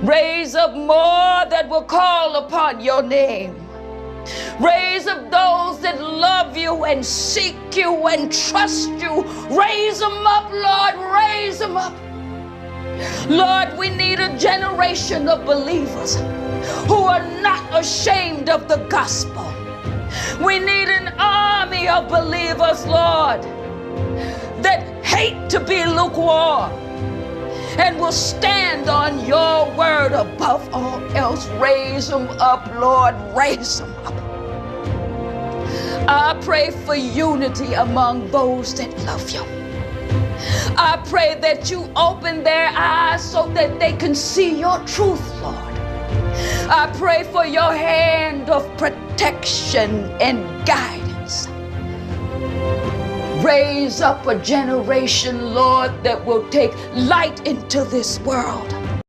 Raise up more that will call upon your name. Raise up those that love you and seek you and trust you. Raise them up, Lord, raise them up. Lord, we need a generation of believers who are not ashamed of the gospel. We need an army of believers, Lord, that hate to be lukewarm and will stand on your word above all else. Raise them up, Lord, raise them up. I pray for unity among those that love you. I pray that you open their eyes so that they can see your truth, Lord. I pray for your hand of protection and guidance. Raise up a generation, Lord, that will take light into this world.